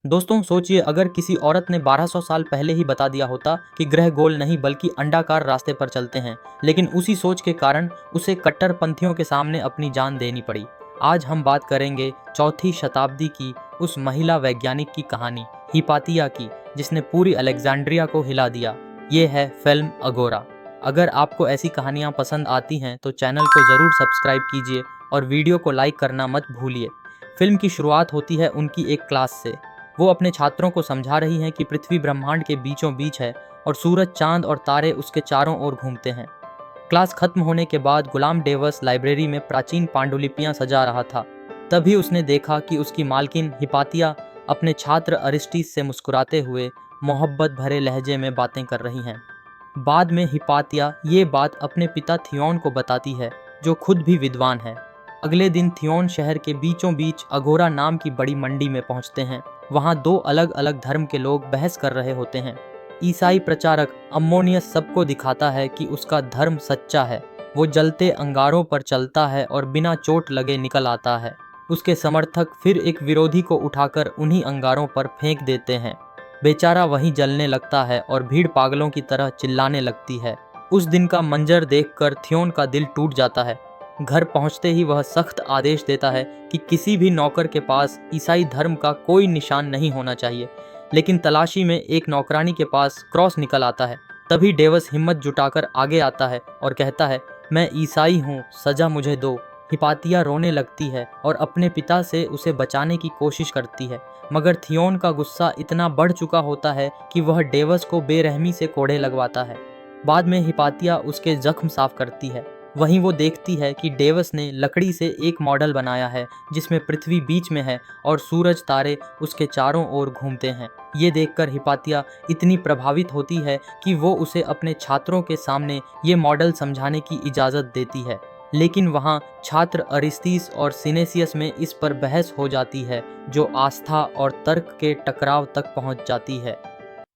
दोस्तों सोचिए, अगर किसी औरत ने 1200 साल पहले ही बता दिया होता कि ग्रह गोल नहीं बल्कि अंडाकार रास्ते पर चलते हैं, लेकिन उसी सोच के कारण उसे कट्टरपंथियों के सामने अपनी जान देनी पड़ी। आज हम बात करेंगे चौथी शताब्दी की उस महिला वैज्ञानिक की कहानी, हिपातिया की, जिसने पूरी अलेक्जेंड्रिया को हिला दिया। ये है फिल्म अगोरा। अगर आपको ऐसी कहानियाँ पसंद आती हैं तो चैनल को ज़रूर सब्सक्राइब कीजिए और वीडियो को लाइक करना मत भूलिए। फिल्म की शुरुआत होती है उनकी एक क्लास से। वो अपने छात्रों को समझा रही हैं कि पृथ्वी ब्रह्मांड के बीचों बीच है और सूरज, चांद और तारे उसके चारों ओर घूमते हैं। क्लास खत्म होने के बाद गुलाम डेवस लाइब्रेरी में प्राचीन पांडुलिपियां सजा रहा था। तभी उसने देखा कि उसकी मालकिन हिपातिया अपने छात्र अरिस्टिस से मुस्कुराते हुए मोहब्बत भरे लहजे में बातें कर रही हैं। बाद में हिपातिया ये बात अपने पिता थियोन को बताती है, जो खुद भी विद्वान है। अगले दिन थियोन शहर के बीचों बीच अघोरा नाम की बड़ी मंडी में पहुंचते हैं। वहां दो अलग अलग धर्म के लोग बहस कर रहे होते हैं। ईसाई प्रचारक अम्मोनियस सबको दिखाता है कि उसका धर्म सच्चा है। वो जलते अंगारों पर चलता है और बिना चोट लगे निकल आता है। उसके समर्थक फिर एक विरोधी को उठाकर उन्हीं अंगारों पर फेंक देते हैं। बेचारा वहीं जलने लगता है और भीड़ पागलों की तरह चिल्लाने लगती है। उस दिन का मंजर देखकर थियोन का दिल टूट जाता है। घर पहुंचते ही वह सख्त आदेश देता है कि किसी भी नौकर के पास ईसाई धर्म का कोई निशान नहीं होना चाहिए। लेकिन तलाशी में एक नौकरानी के पास क्रॉस निकल आता है। तभी डेवस हिम्मत जुटाकर आगे आता है और कहता है, मैं ईसाई हूँ, सजा मुझे दो। हिपातिया रोने लगती है और अपने पिता से उसे बचाने की कोशिश करती है, मगर थियोन का गुस्सा इतना बढ़ चुका होता है कि वह डेवस को बेरहमी से कोड़े लगवाता है। बाद में हिपातिया उसके जख्म साफ करती है। वहीं वो देखती है कि डेवस ने लकड़ी से एक मॉडल बनाया है जिसमें पृथ्वी बीच में है और सूरज, तारे उसके चारों ओर घूमते हैं। ये देखकर हिपातिया इतनी प्रभावित होती है कि वो उसे अपने छात्रों के सामने ये मॉडल समझाने की इजाज़त देती है। लेकिन वहाँ छात्र अरिस्तीस और सिनेसियस में इस पर बहस हो जाती है, जो आस्था और तर्क के टकराव तक पहुँच जाती है।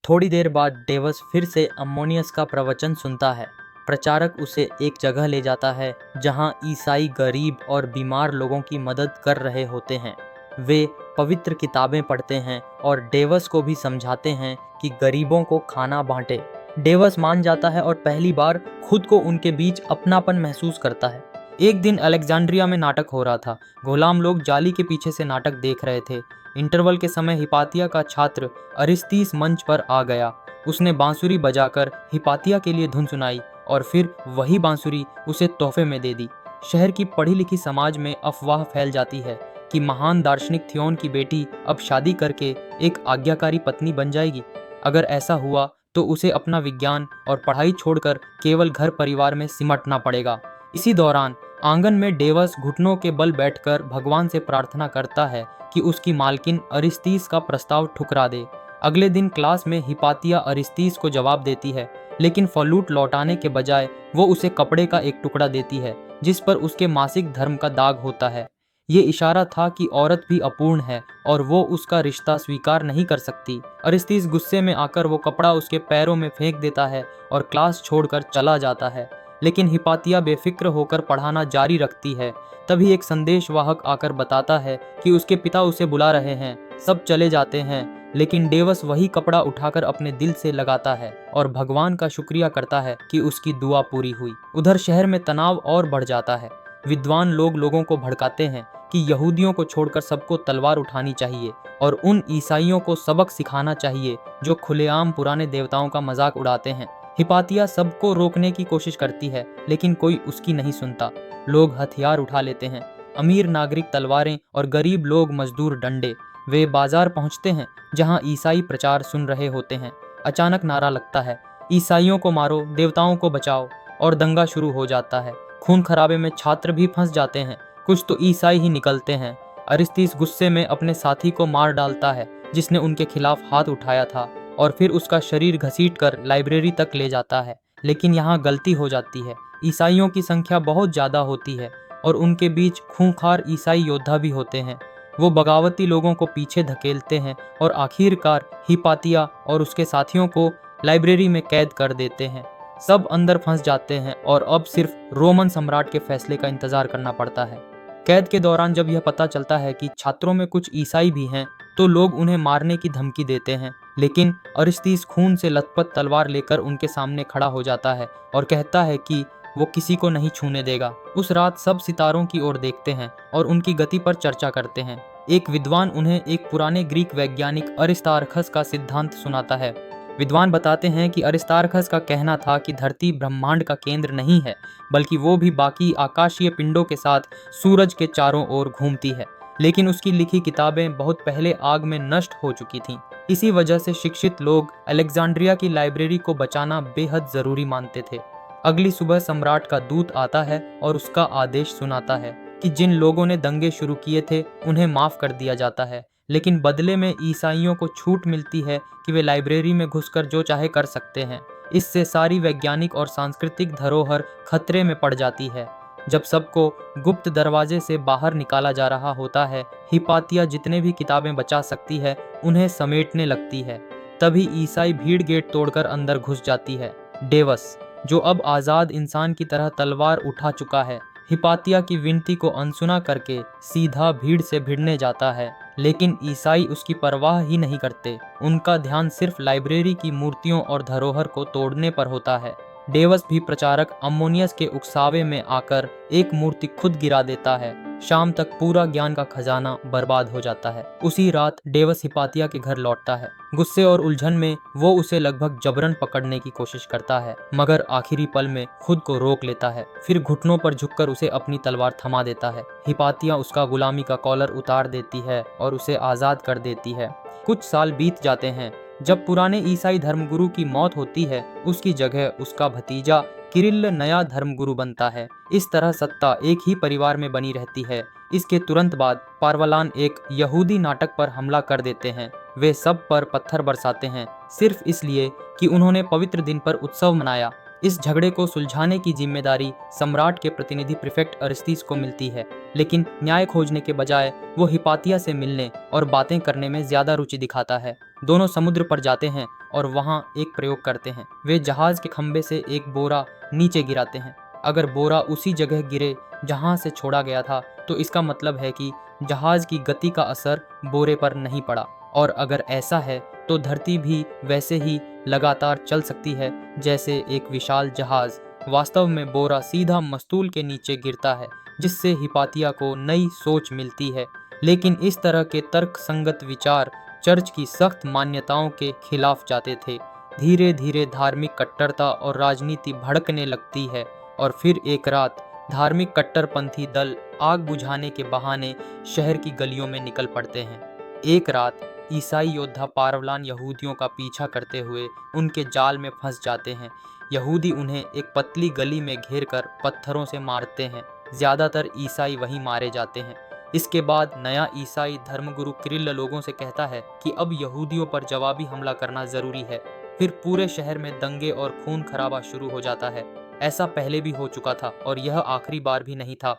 थोड़ी देर बाद डेवस फिर से अम्मोनियस का प्रवचन सुनता है। प्रचारक उसे एक जगह ले जाता है जहां ईसाई गरीब और बीमार लोगों की मदद कर रहे होते हैं। वे पवित्र किताबें पढ़ते हैं और डेवस को भी समझाते हैं कि गरीबों को खाना बांटे। डेवस मान जाता है और पहली बार खुद को उनके बीच अपनापन महसूस करता है। एक दिन अलेक्जेंड्रिया में नाटक हो रहा था। गुलाम लोग जाली के पीछे से नाटक देख रहे थे। इंटरवल के समय हिपातिया का छात्र अरिस्तीस मंच पर आ गया। उसने बांसुरी बजाकर हिपातिया के लिए धुन सुनाई और फिर वही बांसुरी उसे तोहफे में दे दी। शहर की पढ़ी लिखी समाज में अफवाह फैल जाती है कि महान दार्शनिक थियोन की बेटी अब शादी करके एक आज्ञाकारी पत्नी बन जाएगी। अगर ऐसा हुआ तो उसे अपना विज्ञान और पढ़ाई छोड़कर केवल घर परिवार में सिमटना पड़ेगा। इसी दौरान आंगन में डेवस घुटनों के बल बैठकर भगवान से प्रार्थना करता है कि उसकी मालकिन अरिस्तीस का प्रस्ताव ठुकरा दे। अगले दिन क्लास में हिपातिया अरिस्तीस को जवाब देती है, लेकिन फलूट लौटाने के बजाय वो उसे कपड़े का एक टुकड़ा देती है जिस पर उसके मासिक धर्म का दाग होता है। ये इशारा था कि औरत भी अपूर्ण है और वो उसका रिश्ता स्वीकार नहीं कर सकती। अरिस्तीस गुस्से में आकर वो कपड़ा उसके पैरों में फेंक देता है और क्लास छोड़कर चला जाता है। लेकिन हिपातिया बेफिक्र होकर पढ़ाना जारी रखती है। तभी एक संदेशवाहक आकर बताता है कि उसके पिता उसे बुला रहे हैं। सब चले जाते हैं, लेकिन डेवस वही कपड़ा उठाकर अपने दिल से लगाता है और भगवान का शुक्रिया करता है कि उसकी दुआ पूरी हुई। उधर शहर में तनाव और बढ़ जाता है। विद्वान लोग लोगों को भड़काते हैं कि यहूदियों को छोड़कर सबको तलवार उठानी चाहिए और उन ईसाइयों को सबक सिखाना चाहिए जो खुलेआम पुराने देवताओं का मजाक उड़ाते हैं। हिपातिया सबको रोकने की कोशिश करती है, लेकिन कोई उसकी नहीं सुनता। लोग हथियार उठा लेते हैं, अमीर नागरिक तलवारें और गरीब लोग मजदूर डंडे। वे बाजार पहुंचते हैं जहां ईसाई प्रचार सुन रहे होते हैं। अचानक नारा लगता है, ईसाइयों को मारो, देवताओं को बचाओ, और दंगा शुरू हो जाता है। खून खराबे में छात्र भी फंस जाते हैं। कुछ तो ईसाई ही निकलते हैं। अरिस्तीस गुस्से में अपने साथी को मार डालता है जिसने उनके खिलाफ हाथ उठाया था, और फिर उसका शरीर घसीटकर लाइब्रेरी तक ले जाता है। लेकिन यहाँ गलती हो जाती है। ईसाइयों की संख्या बहुत ज़्यादा होती है और उनके बीच खूंखार ईसाई योद्धा भी होते हैं। वो बगावती लोगों को पीछे धकेलते हैं और आखिरकार हिपातिया और उसके साथियों को लाइब्रेरी में कैद कर देते हैं। सब अंदर फंस जाते हैं और अब सिर्फ रोमन सम्राट के फैसले का इंतजार करना पड़ता है। कैद के दौरान जब यह पता चलता है कि छात्रों में कुछ ईसाई भी हैं, तो लोग उन्हें मारने की धमकी देते हैं, लेकिन अरिस्तीस खून से लथपथ तलवार लेकर उनके सामने खड़ा हो जाता है और कहता है कि वो किसी को नहीं छूने देगा। उस रात सब सितारों की ओर देखते हैं और उनकी गति पर चर्चा करते हैं। एक विद्वान उन्हें एक पुराने ग्रीक वैज्ञानिक अरिस्तार्खस का सिद्धांत सुनाता है। विद्वान बताते हैं कि अरिस्तार्खस का कहना था कि धरती ब्रह्मांड का केंद्र नहीं है, बल्कि वो भी बाकी आकाशीय पिंडों के साथ सूरज के चारों ओर घूमती है। लेकिन उसकी लिखी किताबें बहुत पहले आग में नष्ट हो चुकी थीं। इसी वजह से शिक्षित लोग अलेक्जेंड्रिया की लाइब्रेरी को बचाना बेहद जरूरी मानते थे। अगली सुबह सम्राट का दूत आता है और उसका आदेश सुनाता है कि जिन लोगों ने दंगे शुरू किए थे उन्हें माफ कर दिया जाता है, लेकिन बदले में ईसाइयों को छूट मिलती है कि वे लाइब्रेरी में घुसकर जो चाहे कर सकते हैं। इससे सारी वैज्ञानिक और सांस्कृतिक धरोहर खतरे में पड़ जाती है। जब सबको गुप्त दरवाजे से बाहर निकाला जा रहा होता है, हिपातिया जितने भी किताबें बचा सकती है उन्हें समेटने लगती है। तभी ईसाई भीड़ गेट तोड़कर अंदर घुस जाती है। डेवस, जो अब आज़ाद इंसान की तरह तलवार उठा चुका है, हिपातिया की विनती को अनसुना करके सीधा भीड़ से भिड़ने जाता है, लेकिन ईसाई उसकी परवाह ही नहीं करते। उनका ध्यान सिर्फ लाइब्रेरी की मूर्तियों और धरोहर को तोड़ने पर होता है। डेवस भी प्रचारक अम्मोनियस के उकसावे में आकर एक मूर्ति खुद गिरा देता है। शाम तक पूरा ज्ञान का खजाना बर्बाद हो जाता है। उसी रात डेवस हिपातिया के घर लौटता है। गुस्से और उलझन में वो उसे लगभग जबरन पकड़ने की कोशिश करता है, मगर आखिरी पल में खुद को रोक लेता है। फिर घुटनों पर झुककर उसे अपनी तलवार थमा देता है। हिपातिया उसका गुलामी का कॉलर उतार देती है और उसे आजाद कर देती है। कुछ साल बीत जाते हैं। जब पुराने ईसाई धर्मगुरु की मौत होती है, उसकी जगह उसका भतीजा किरिल नया धर्मगुरु बनता है। इस तरह सत्ता एक ही परिवार में बनी रहती है। इसके तुरंत बाद पारवलान एक यहूदी नाटक पर हमला कर देते हैं। वे सब पर पत्थर बरसाते हैं, सिर्फ इसलिए कि उन्होंने पवित्र दिन पर उत्सव मनाया। इस झगड़े को सुलझाने की जिम्मेदारी सम्राट के प्रतिनिधि प्रीफेक्ट अरिस्तीस को मिलती है, लेकिन न्याय खोजने के बजाय वो हिपातिया से मिलने और बातें करने में ज्यादा रुचि दिखाता है। दोनों समुद्र पर जाते हैं और वहाँ एक प्रयोग करते हैं। वे जहाज के खंभे से एक बोरा नीचे गिराते हैं। अगर बोरा उसी जगह गिरे जहाँ से छोड़ा गया था, तो इसका मतलब है कि जहाज की गति का असर बोरे पर नहीं पड़ा, और अगर ऐसा है तो धरती भी वैसे ही लगातार चल सकती है जैसे एक विशाल जहाज। वास्तव में बोरा सीधा मस्तूल के नीचे गिरता है, जिससे हिपातिया को नई सोच मिलती है। लेकिन इस तरह के तर्क संगत विचार चर्च की सख्त मान्यताओं के खिलाफ जाते थे। धीरे धीरे धार्मिक कट्टरता और राजनीति भड़कने लगती है, और फिर एक रात धार्मिक कट्टरपंथी दल आग बुझाने के बहाने शहर की गलियों में निकल पड़ते हैं। एक रात ईसाई योद्धा पारवलान यहूदियों का पीछा करते हुए उनके जाल में फंस जाते हैं। यहूदी उन्हें एक पतली गली में घेरकर पत्थरों से मारते हैं। ज्यादातर ईसाई वहीं मारे जाते हैं। इसके बाद नया ईसाई धर्मगुरु किरिल लोगों से कहता है कि अब यहूदियों पर जवाबी हमला करना जरूरी है। फिर पूरे शहर में दंगे और खून खराबा शुरू हो जाता है। ऐसा पहले भी हो चुका था और यह आखिरी बार भी नहीं था।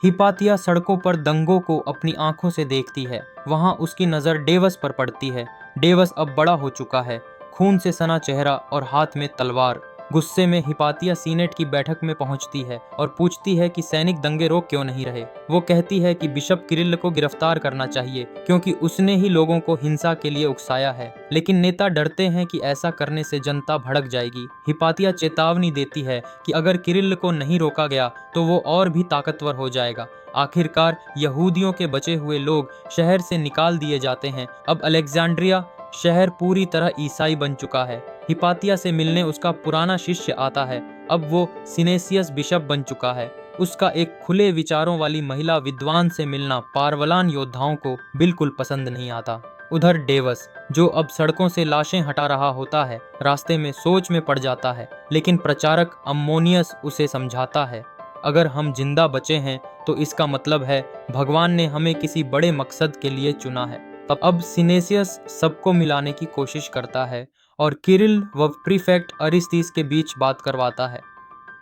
हिपातिया सड़कों पर दंगों को अपनी आंखों से देखती है। वहां उसकी नज़र डेवस पर पड़ती है। डेवस अब बड़ा हो चुका है, खून से सना चेहरा और हाथ में तलवार। गुस्से में हिपातिया सीनेट की बैठक में पहुंचती है और पूछती है कि सैनिक दंगे रोक क्यों नहीं रहे। वो कहती है कि बिशप किरिल को गिरफ्तार करना चाहिए, क्योंकि उसने ही लोगों को हिंसा के लिए उकसाया है। लेकिन नेता डरते हैं कि ऐसा करने से जनता भड़क जाएगी। हिपातिया चेतावनी देती है कि अगर किरिल को नहीं रोका गया तो वो और भी ताकतवर हो जाएगा। आखिरकार यहूदियों के बचे हुए लोग शहर से निकाल दिए जाते हैं। अब अलेक्जेंड्रिया शहर पूरी तरह ईसाई बन चुका है। हिपातिया से मिलने उसका पुराना शिष्य आता है। अब वो सिनेसियस बिशप बन चुका है। उसका एक खुले विचारों वाली महिला विद्वान से मिलना पारवलान योद्धाओं को बिल्कुल पसंद नहीं आता। उधर डेवस, जो अब सड़कों से लाशें हटा रहा होता है, रास्ते में सोच में पड़ जाता है। लेकिन प्रचारक अम्मोनियस उसे समझाता है, अगर हम जिंदा बचे हैं तो इसका मतलब है भगवान ने हमें किसी बड़े मकसद के लिए चुना है। तब अब सिनेसियस सबको मिलाने की कोशिश करता है और किरिल व प्रीफेक्ट अरिस्तीस के बीच बात करवाता है।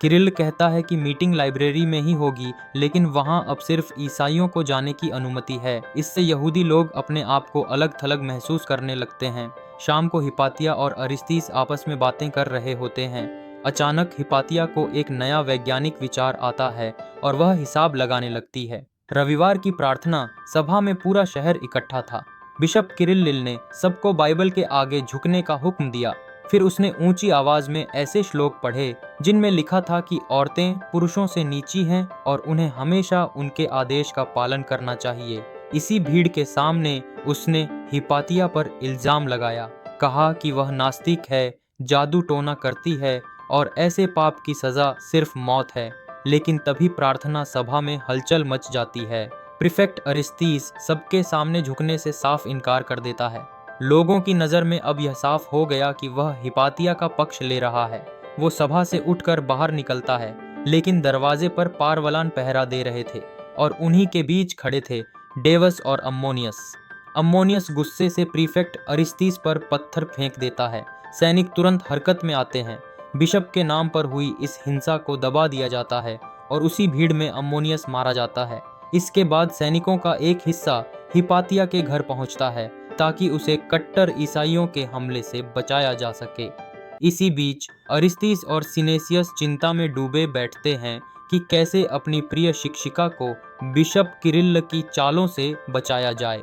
किरिल कहता है कि मीटिंग लाइब्रेरी में ही होगी, लेकिन वहां अब सिर्फ ईसाइयों को जाने की अनुमति है। इससे यहूदी लोग अपने आप को अलग थलग महसूस करने लगते हैं। शाम को हिपातिया और अरिस्तीस आपस में बातें कर रहे होते हैं। अचानक हिपातिया को एक नया वैज्ञानिक विचार आता है और वह हिसाब लगाने लगती है। रविवार की प्रार्थना सभा में पूरा शहर इकट्ठा था। बिशप किरिल्लिल ने सबको बाइबल के आगे झुकने का हुक्म दिया। फिर उसने ऊंची आवाज में ऐसे श्लोक पढ़े जिनमें लिखा था कि औरतें पुरुषों से नीची हैं और उन्हें हमेशा उनके आदेश का पालन करना चाहिए। इसी भीड़ के सामने उसने हिपातिया पर इल्जाम लगाया, कहा कि वह नास्तिक है, जादू टोना करती है और ऐसे पाप की सजा सिर्फ मौत है। लेकिन तभी प्रार्थना सभा में हलचल मच जाती है। प्रीफेक्ट अरिस्तीस सबके सामने झुकने से साफ इनकार कर देता है। लोगों की नज़र में अब यह साफ हो गया कि वह हिपातिया का पक्ष ले रहा है। वो सभा से उठकर बाहर निकलता है, लेकिन दरवाजे पर पारवलान पहरा दे रहे थे और उन्हीं के बीच खड़े थे डेवस और अम्मोनियस। अम्मोनियस गुस्से से प्रीफेक्ट अरिस्तीस पर पत्थर फेंक देता है। सैनिक तुरंत हरकत में आते हैं। बिशप के नाम पर हुई इस हिंसा को दबा दिया जाता है और उसी भीड़ में अम्मोनियस मारा जाता है। इसके बाद सैनिकों का एक हिस्सा हिपातिया के घर पहुंचता है ताकि उसे कट्टर ईसाइयों के हमले से बचाया जा सके। इसी बीच अरिस्तीस और सिनेसियस चिंता में डूबे बैठते हैं कि कैसे अपनी प्रिय शिक्षिका को बिशप किरिल की चालों से बचाया जाए।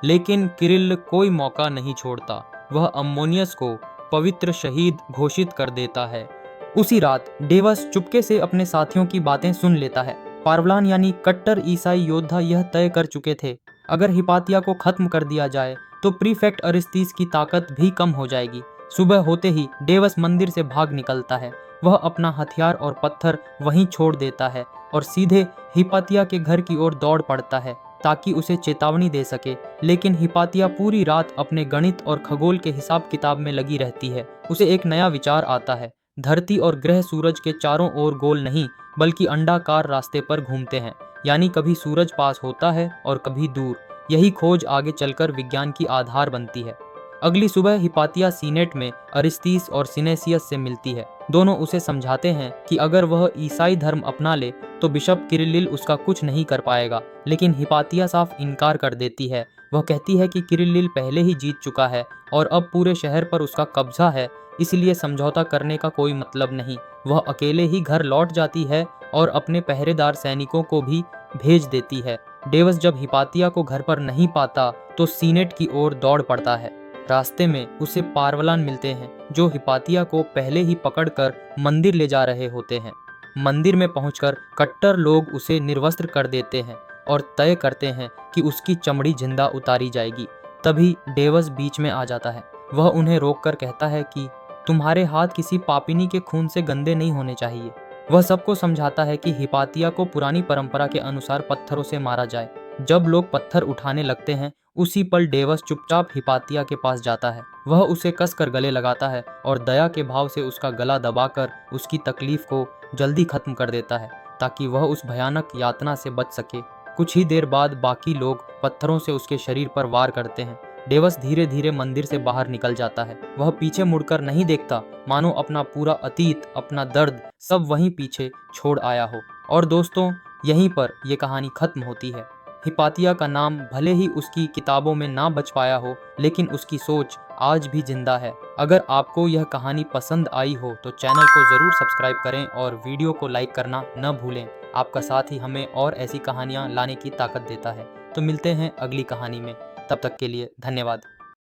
लेकिन किरिल कोई मौका नहीं छोड़ता। वह अम्मोनियस को पवित्र शहीद घोषित कर देता है। उसी रात डेवस चुपके से अपने साथियों की बातें सुन लेता है। पारवलान यानी कट्टर ईसाई योद्धा यह तय कर चुके थे, अगर हिपातिया को खत्म कर दिया जाए तो प्रीफेक्ट अरिस्तीस की ताकत भी कम हो जाएगी। सुबह होते ही डेवस मंदिर से भाग निकलता है। वह अपना हथियार और पत्थर वहीं छोड़ देता है और सीधे हिपातिया के घर की ओर दौड़ पड़ता है ताकि उसे चेतावनी दे सके। लेकिन हिपातिया पूरी रात अपने गणित और खगोल के हिसाब किताब में लगी रहती है। उसे एक नया विचार आता है। धरती और ग्रह सूरज के चारों ओर गोल नहीं बल्कि अंडाकार रास्ते पर घूमते हैं, यानी कभी सूरज पास होता है और कभी दूर। यही खोज आगे चलकर विज्ञान की आधार बनती है। अगली सुबह हिपातिया सीनेट में अरिस्तीस और सिनेसियस से मिलती है। दोनों उसे समझाते हैं कि अगर वह ईसाई धर्म अपना ले तो बिशप किरिल्लिल उसका कुछ नहीं कर पाएगा। लेकिन हिपातिया साफ इनकार कर देती है। वह कहती है कि किरिल्लिल पहले ही जीत चुका है और अब पूरे शहर पर उसका कब्जा है, इसलिए समझौता करने का कोई मतलब नहीं। वह अकेले ही घर लौट जाती है और अपने पहरेदार सैनिकों को भी भेज देती है। डेवस जब हिपातिया को घर पर नहीं पाता तो सीनेट की ओर दौड़ पड़ता है। रास्ते में उसे पारवलान मिलते हैं जो हिपातिया को पहले ही पकड़कर मंदिर ले जा रहे होते हैं। मंदिर में पहुंचकर कट्टर लोग उसे निर्वस्त्र कर देते हैं और तय करते हैं कि उसकी चमड़ी जिंदा उतारी जाएगी। तभी डेवस बीच में आ जाता है। वह उन्हें रोककर कहता है कि तुम्हारे हाथ किसी पापिनी के खून से गंदे नहीं होने चाहिए। वह सबको समझाता है कि हिपातिया को पुरानी परंपरा के अनुसार पत्थरों से मारा जाए। जब लोग पत्थर उठाने लगते हैं उसी पल डेवस चुपचाप हिपातिया के पास जाता है। वह उसे कसकर गले लगाता है और दया के भाव से उसका गला दबाकर उसकी तकलीफ को जल्दी खत्म कर देता है ताकि वह उस भयानक यातना से बच सके। कुछ ही देर बाद बाकी लोग पत्थरों से उसके शरीर पर वार करते हैं। डेवस धीरे धीरे मंदिर से बाहर निकल जाता है। वह पीछे मुड़कर नहीं देखता, मानो अपना पूरा अतीत, अपना दर्द सब वहीं पीछे छोड़ आया हो। और दोस्तों, यहीं पर यह कहानी खत्म होती है। हिपातिया का नाम भले ही उसकी किताबों में ना बच पाया हो, लेकिन उसकी सोच आज भी जिंदा है। अगर आपको यह कहानी पसंद आई हो तो चैनल को ज़रूर सब्सक्राइब करें और वीडियो को लाइक करना न भूलें। आपका साथ ही हमें और ऐसी कहानियाँ लाने की ताकत देता है। तो मिलते हैं अगली कहानी में। तब तक के लिए धन्यवाद।